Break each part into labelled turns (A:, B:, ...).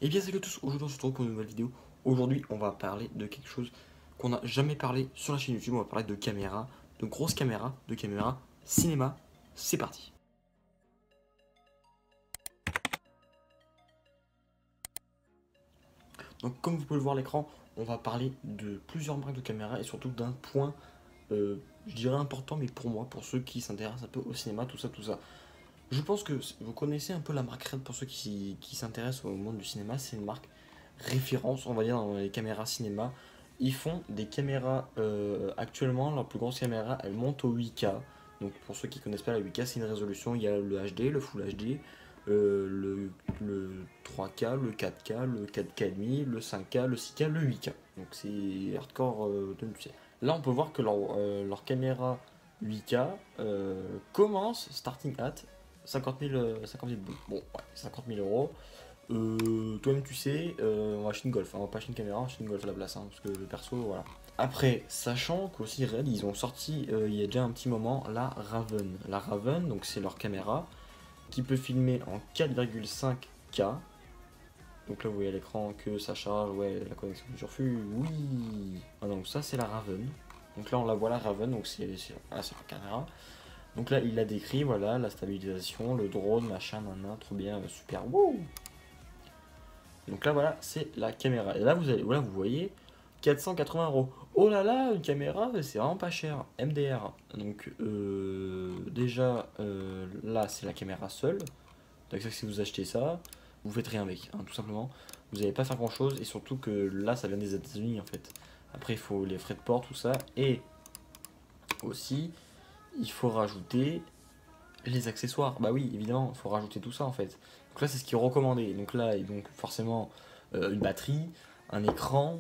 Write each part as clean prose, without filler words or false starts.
A: Et bien salut à tous, aujourd'hui on se retrouve pour une nouvelle vidéo. Aujourd'hui on va parler de quelque chose qu'on n'a jamais parlé sur la chaîne YouTube. On va parler de caméras, de grosses caméras, de caméras cinéma. C'est parti. Donc comme vous pouvez le voir à l'écran, on va parler de plusieurs marques de caméras et surtout d'un point, je dirais important, mais pour moi, pour ceux qui s'intéressent un peu au cinéma, tout ça, tout ça. Je pense que vous connaissez un peu la marque Red pour ceux qui s'intéressent au monde du cinéma. C'est une marque référence, on va dire, dans les caméras cinéma. Ils font des caméras, actuellement, leur plus grosse caméra, elle monte au 8K. Donc pour ceux qui ne connaissent pas la 8K, c'est une résolution, il y a le HD, le Full HD, le 3K, le 4K, le 4K, le 5K, le 6K, le 8K. Donc c'est hardcore de musée. Là on peut voir que leur caméra 8K commence starting at 50 000 boules. Bon, ouais, 50 000 euros. Toi-même, tu sais, on va acheter une Golf. Hein, on va pas acheter une caméra, on va acheter une Golf à la place. Hein, parce que perso, voilà. Après, sachant qu'aussi Red, ils ont sorti il y a déjà un petit moment la Raven. La Raven, donc c'est leur caméra qui peut filmer en 4,5K. Donc là, vous voyez à l'écran que ça charge, ouais, la connexion du surfus, oui. Ah, donc ça, c'est la Raven. Donc là, on la voit la Raven, donc c'est la caméra. Donc là, il a décrit, voilà, la stabilisation, le drone, machin, nan, trop bien, super, wouh. Donc là, voilà, c'est la caméra. Et là, voilà, vous voyez, 480 euros. Oh là là, une caméra, c'est vraiment pas cher. MDR. Donc, déjà, là, c'est la caméra seule. Donc, ça, si vous achetez ça, vous faites rien avec, hein, tout simplement. Vous n'allez pas faire grand chose. Et surtout que là, ça vient des États-Unis, en fait. Après, il faut les frais de port, tout ça. Et aussi, il faut rajouter les accessoires. Bah oui, évidemment, il faut rajouter tout ça, en fait. Donc là, c'est ce qui est recommandé. Donc là, et donc forcément, une batterie, un écran.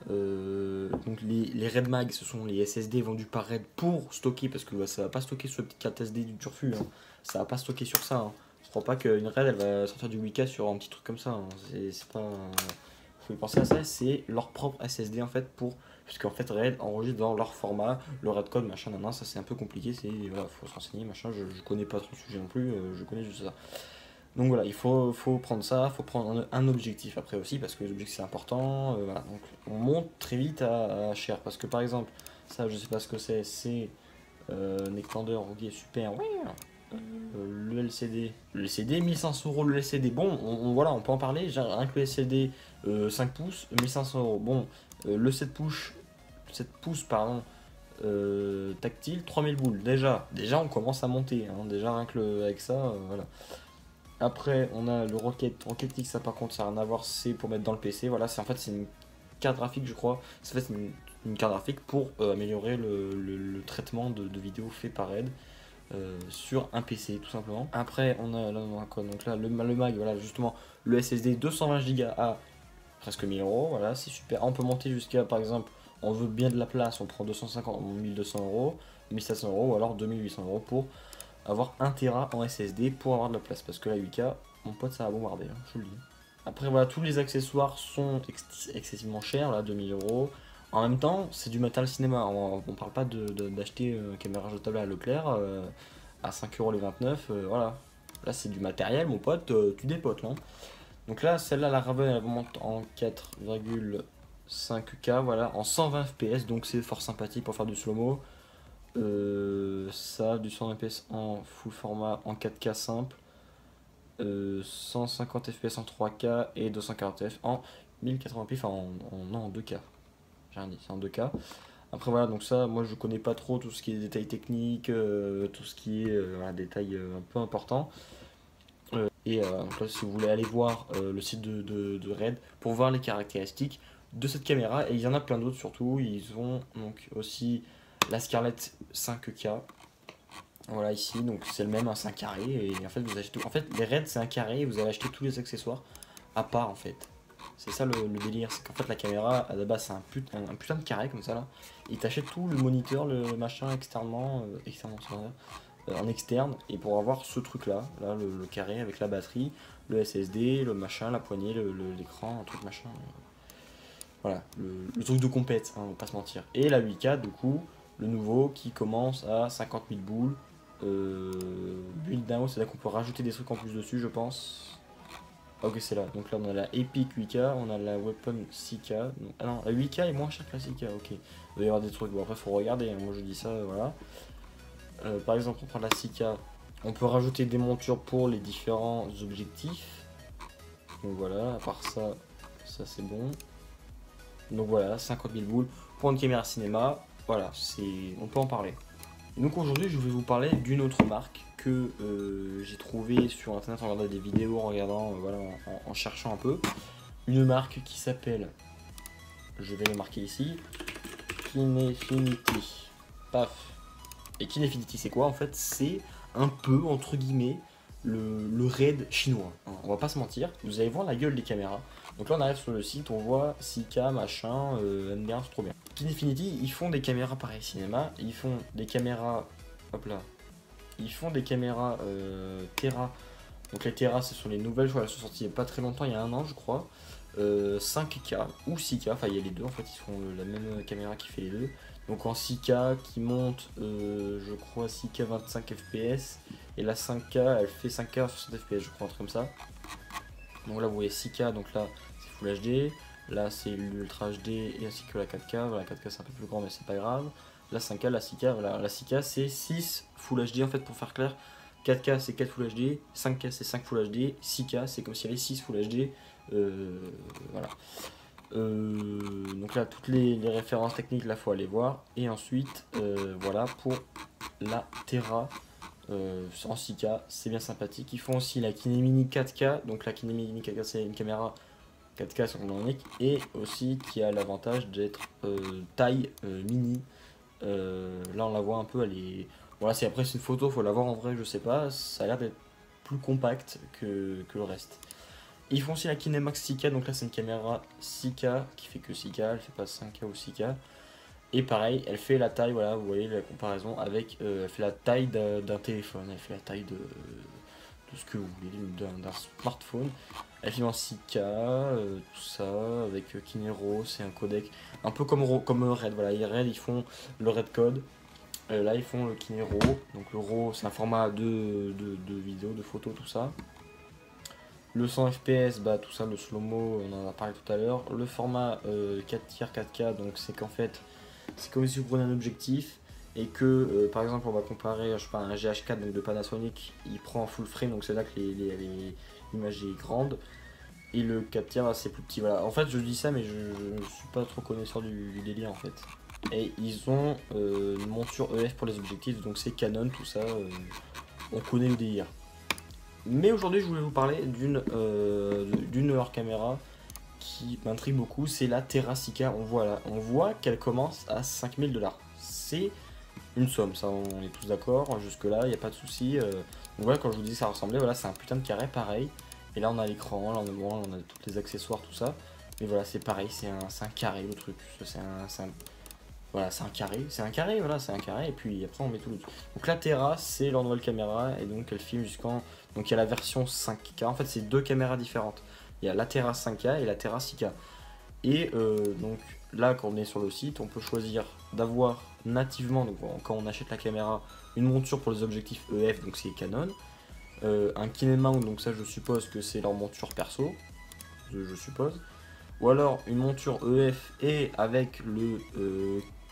A: Donc les Red Mag, ce sont les SSD vendus par Red pour stocker, parce que ça va pas stocker sur le petit carte SD du Turfu, hein. Ça va pas stocker sur ça, hein. Je crois pas qu'une Red, elle va sortir du 8K sur un petit truc comme ça, hein. C'est pas... Faut y penser à ça, c'est leur propre SSD en fait pour... Puisqu'en fait Red enregistre dans leur format, le Red code, machin, nan, ça c'est un peu compliqué, c'est... Voilà, faut se renseigner, machin, je connais pas trop le sujet non plus, je connais juste ça. Donc voilà, il faut prendre ça, il faut prendre un objectif après aussi, parce que les objectifs c'est important. Voilà. Donc on monte très vite à cher, parce que par exemple, ça je sais pas ce que c'est un extender, ok super, ouais. Le LCD, le LCD 1500 euros le LCD, bon voilà on peut en parler, rien que le LCD 5 pouces, 1500 euros, bon le 7 pouces pardon, tactile, 3000 boules, déjà on commence à monter, hein, déjà rien que avec ça, voilà. Après, on a le Rocket X, ça par contre, ça n'a rien à voir, c'est pour mettre dans le PC. Voilà, c'est en fait c'est une carte graphique, je crois. C'est en fait une carte graphique pour améliorer le traitement de vidéos fait par Red sur un PC, tout simplement. Après, on a quoi? Donc là, le Mag, voilà, justement, le SSD 220 Go à presque 1000 euros. Voilà, c'est super. On peut monter jusqu'à, par exemple, on veut bien de la place, on prend 250, 1200 euros, 1700 euros, ou alors 2800 euros pour avoir 1 Tera en SSD pour avoir de la place. Parce que la 8K, mon pote, ça va bombarder, hein, je vous le dis. Après, voilà, tous les accessoires sont excessivement chers, là, 2000 euros. En même temps, c'est du matériel cinéma. On parle pas d'acheter une caméra jetable à Leclerc à 5 euros les 29. Voilà. Là, c'est du matériel, mon pote, tu dépotes, là. Donc là, celle-là, la Raven, elle monte en 4,5K, voilà, en 120 fps. Donc c'est fort sympathique pour faire du slow-mo. Ça, du 100 fps en full format en 4K simple, 150 fps en 3K et 240 fps en 1080p, enfin non, en 2K. J'ai rien dit, c'est en 2K. Après voilà, donc ça, moi je connais pas trop tout ce qui est détails techniques, tout ce qui est voilà, détails un peu importants. Donc là, si vous voulez aller voir le site de Red pour voir les caractéristiques de cette caméra, et il y en a plein d'autres surtout, ils ont donc aussi la Scarlett 5K. Voilà ici, donc c'est le même, hein, c'est un carré, et en fait vous achetez tout. En fait les Red c'est un carré et vous allez acheter tous les accessoires à part en fait. C'est ça le délire, c'est qu'en fait la caméra à la base c'est un putain de carré comme ça là. Et t'achètes tout, le moniteur, le machin externement, en externe, et pour avoir ce truc là, le carré avec la batterie, le SSD, le machin, la poignée, l'écran, un truc machin. Voilà, le truc de compète, hein, on va pas se mentir. Et la 8K du coup, le nouveau qui commence à 50 000 boules. Build down, c'est là qu'on peut rajouter des trucs en plus dessus, je pense. ok, c'est là. Donc là, on a la Epic 8K, on a la Weapon 6K. Donc, ah non, la 8K est moins chère que la 6K, ok. Il doit y avoir des trucs. Bon, après, faut regarder. Hein. Moi, je dis ça, voilà. Par exemple, on prend la 6K. On peut rajouter des montures pour les différents objectifs. Donc voilà, à part ça, ça c'est bon. Donc voilà, 50 000 boules pour une caméra cinéma. Voilà, on peut en parler. Donc aujourd'hui, je vais vous parler d'une autre marque que j'ai trouvée sur internet en regardant des vidéos, en regardant, voilà, en cherchant un peu. Une marque qui s'appelle, je vais le marquer ici, Kinefinity. Paf. Et Kinefinity, c'est quoi en fait? C'est un peu, entre guillemets, le raid chinois. Hein, on va pas se mentir. Vous allez voir la gueule des caméras. Donc là, on arrive sur le site, on voit 6K, machin, NDR, c'est trop bien. Kinefinity, ils font des caméras pareil cinéma. Ils font des caméras. Hop là. Ils font des caméras Terra. Donc les Terra, ce sont les nouvelles. Je crois qu'elles sont sorties il n'y a pas très longtemps, il y a un an, je crois. 5K ou 6K, enfin il y a les deux en fait, ils font la même caméra qui fait les deux. Donc en 6K qui monte, je crois 6K 25 fps et la 5K elle fait 5K 60 fps, je crois, un truc comme ça. Donc là vous voyez 6K, donc là c'est Full HD, là c'est l'Ultra HD et ainsi que la 4K. Voilà, la 4K c'est un peu plus grand mais c'est pas grave. La 5K, la 6K, voilà, la 6K c'est 6 Full HD en fait, pour faire clair. 4K c'est 4 Full HD, 5K c'est 5 Full HD, 6K c'est comme s'il y avait 6 Full HD. Voilà. Donc là, toutes les références techniques, là, faut aller voir. Et ensuite, voilà, pour la Terra en 6K, c'est bien sympathique. Ils font aussi la Kinemini 4K. Donc la Kinemini 4K, c'est une caméra 4K sur mon unique. Et aussi qui a l'avantage d'être taille mini. Là, on la voit un peu, elle est... Voilà, après, c'est une photo, faut la voir en vrai, je sais pas. Ça a l'air d'être plus compact que le reste. Ils font aussi la Kinemax 6K, donc là c'est une caméra 6K qui fait que 6K, elle fait pas 5K ou 6K. Et pareil, elle fait la taille, voilà, vous voyez la comparaison avec, elle fait la taille d'un téléphone, elle fait la taille de ce que vous voulez, d'un smartphone. Elle filme en 6K, tout ça, avec Kinero, c'est un codec, un peu comme Red, voilà, Red ils font le Red Code. Là ils font le Kinero, donc le RAW c'est un format de vidéo, de photos, tout ça. Le 100 fps, bah tout ça, le slow-mo, on en a parlé tout à l'heure. Le format 4 tiers 4K, donc c'est qu'en fait, c'est comme si vous prenez un objectif et que, par exemple, on va comparer, je sais pas, un GH4 donc de Panasonic, il prend en full frame, donc c'est là que l'image est grande. Et le 4 tiers, c'est plus petit. Voilà. En fait, je dis ça, mais je ne suis pas trop connaisseur du délire en fait. Et ils ont une monture EF pour les objectifs, donc c'est Canon, tout ça, on connaît le délire. Mais aujourd'hui, je voulais vous parler d'une de leurs caméras qui m'intrigue beaucoup, c'est la Terra 6K. On voit qu'elle commence à 5000 $. C'est une somme, ça on est tous d'accord, jusque là, il n'y a pas de souci. Donc voilà, quand je vous dis ça ressemblait, voilà, c'est un putain de carré pareil. Et là on a l'écran, là on a tous les accessoires, tout ça. Mais voilà, c'est pareil, c'est un carré le truc. Voilà, c'est un carré, voilà, c'est un carré, et puis après on met tout le truc. Donc la Terra, c'est leur nouvelle caméra, et donc elle filme jusqu'en... Donc il y a la version 5K, en fait c'est deux caméras différentes. Il y a la Terra 5K et la Terra 6K. Et donc là, quand on est sur le site, on peut choisir d'avoir nativement, donc quand on achète la caméra, une monture pour les objectifs EF, donc c'est Canon. Un Kinemount, donc ça je suppose que c'est leur monture perso, je suppose. Ou alors une monture EF et avec le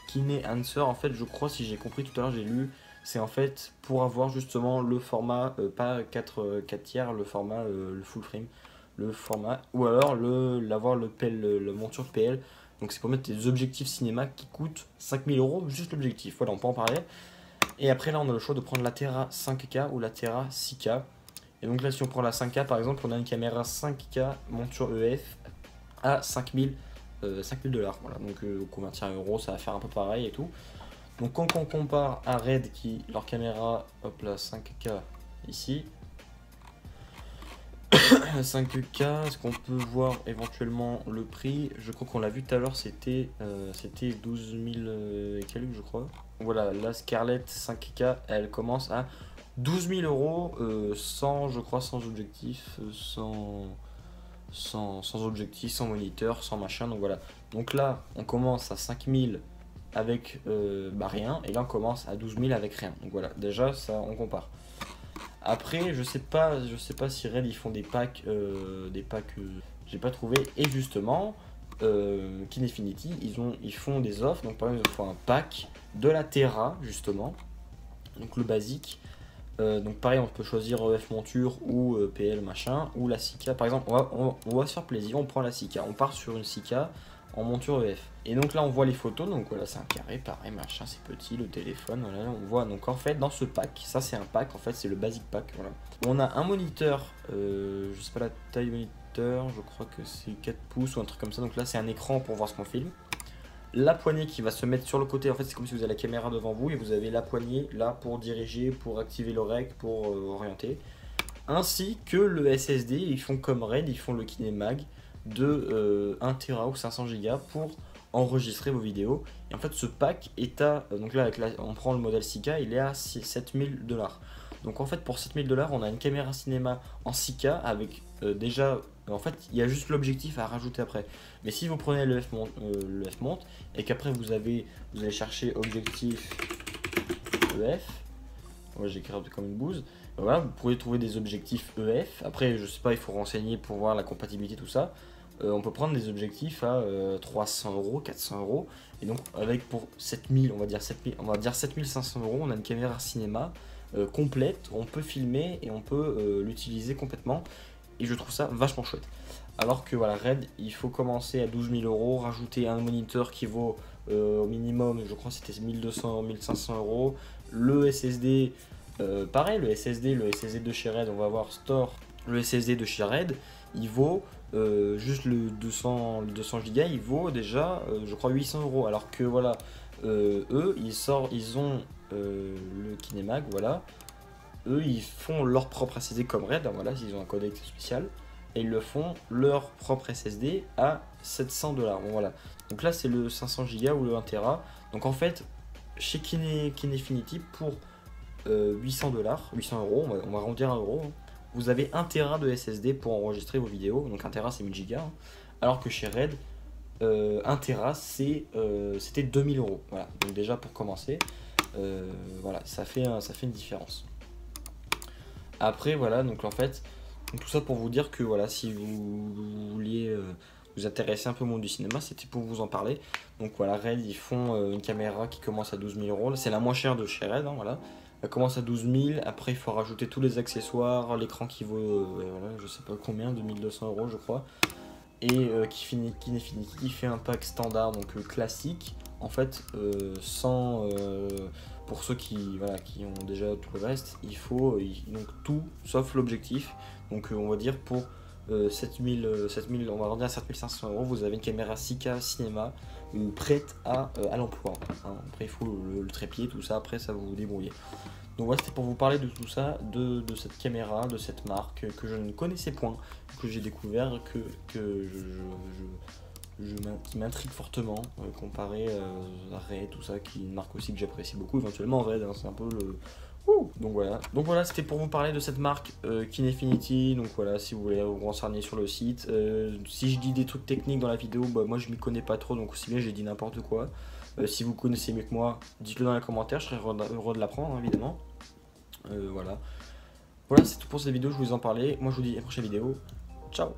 A: Kine Answer, en fait je crois, si j'ai compris tout à l'heure, j'ai lu, c'est en fait pour avoir justement le format, pas 4 tiers, le format, le full frame, le format, ou alors l'avoir le monture PL, donc c'est pour mettre des objectifs cinéma qui coûtent 5000 €, juste l'objectif, voilà, on peut en parler. Et après là on a le choix de prendre la Terra 5K ou la Terra 6K. Et donc là si on prend la 5K par exemple, on a une caméra 5K monture EF à 5000 $. Voilà, donc convertir en euros, ça va faire un peu pareil et tout. Donc quand on compare à Red qui, leur caméra, hop là, 5K ici, 5K, est-ce qu'on peut voir éventuellement le prix? Je crois qu'on l'a vu tout à l'heure, c'était 12 000 et quelques, je crois. Voilà, la Scarlett 5K, elle commence à 12 000 €, sans, je crois, sans objectif, sans objectif, sans moniteur, sans machin, donc voilà. Donc là, on commence à 5000 avec rien, et là on commence à 12 000 avec rien. Donc voilà, déjà, ça, on compare. Après, je sais pas si Red ils font des packs, j'ai pas trouvé. Et justement, Kinefinity, ils font des offres. Donc par exemple, ils font un pack de la Terra justement, donc le basique. Donc pareil, on peut choisir EF monture ou PL machin ou la Sika. Par exemple, on va se faire plaisir, on prend la Sika, on part sur une Sika en monture EF. Et donc là on voit les photos, donc voilà c'est un carré, pareil machin, c'est petit, le téléphone, voilà on voit. Donc en fait dans ce pack, ça c'est un pack, en fait c'est le basic pack, voilà. On a un moniteur, je sais pas la taille du moniteur, je crois que c'est 4 pouces ou un truc comme ça. Donc là c'est un écran pour voir ce qu'on filme. La poignée qui va se mettre sur le côté, en fait c'est comme si vous avez la caméra devant vous et vous avez la poignée là pour diriger, pour activer le rec, pour orienter. Ainsi que le SSD, ils font comme Red, ils font le KineMag de 1 Tera ou 500 Go pour enregistrer vos vidéos. Et en fait ce pack est à, donc là on prend le modèle Sika, il est à 7000 $. Donc en fait pour 7000 $, on a une caméra cinéma en 6K avec déjà, en fait il y a juste l'objectif à rajouter après. Mais si vous prenez le F-mount et qu'après vous allez chercher objectif EF, ouais, j'écris comme une bouse, voilà, vous pouvez trouver des objectifs EF. Après je sais pas, il faut renseigner pour voir la compatibilité tout ça. On peut prendre des objectifs à 300 €, 400 €. Et donc avec pour 7000, on va dire 7500 €, on a une caméra cinéma complète, on peut filmer et on peut l'utiliser complètement. Et je trouve ça vachement chouette. Alors que voilà, Red, il faut commencer à 12 000 €, rajouter un moniteur qui vaut au minimum, je crois que c'était 1200 €, 1500 €. Le SSD, pareil, le SSD de chez Red, on va voir Store. Le SSD de chez Red, il vaut juste le 200 Go, il vaut déjà, je crois, 800 €. Alors que voilà, eux, ils ont le KineMag, voilà. Eux, ils font leur propre SSD comme Red, voilà, ils ont un codec spécial. Et ils le font leur propre SSD à 700 $. Bon, voilà. Donc là, c'est le 500 Go ou le 1 Tera. Donc en fait, chez Kinefinity, pour 800 $, 800 €, on va arrondir à €, hein, vous avez 1 Tera de SSD pour enregistrer vos vidéos. Donc 1 Tera, c'est 1000 Go. Hein. Alors que chez Red, 1 Tera, c'était 2000 €. Voilà. Donc déjà, pour commencer, voilà, ça fait une différence. Après, voilà, donc en fait, tout ça pour vous dire que voilà, si vous vouliez vous intéresser un peu au monde du cinéma, c'était pour vous en parler. Donc voilà, Red, ils font une caméra qui commence à 12 000 €. C'est la moins chère de chez Red, hein, voilà. Elle commence à 12 000. Après, il faut rajouter tous les accessoires, l'écran qui vaut, voilà, je sais pas combien, 2200 € je crois. Et Kinefinity qui fait un pack standard, donc classique, en fait, sans... pour ceux qui ont déjà tout le reste, il faut donc tout sauf l'objectif. Donc on va dire pour 7000, on va dire à 7500 €, vous avez une caméra 6K cinéma prête à l'emploi. Hein. Après il faut le trépied, tout ça, après ça vous débrouillez. Donc voilà, c'était pour vous parler de tout ça, de cette caméra, de cette marque que je ne connaissais point, que j'ai découvert, qui m'intrigue fortement, comparé à Red, tout ça, qui est une marque aussi que j'apprécie beaucoup, éventuellement Red, hein, c'est un peu le... Donc voilà, c'était pour vous parler de cette marque Kinefinity. Donc voilà, si vous voulez vous renseigner sur le site. Si je dis des trucs techniques dans la vidéo, bah, moi je m'y connais pas trop, donc aussi bien j'ai dit n'importe quoi. Si vous connaissez mieux que moi, dites-le dans les commentaires, je serais heureux de l'apprendre, hein, évidemment. Voilà, c'est tout pour cette vidéo, je vous en parlais. Moi je vous dis à la prochaine vidéo. Ciao.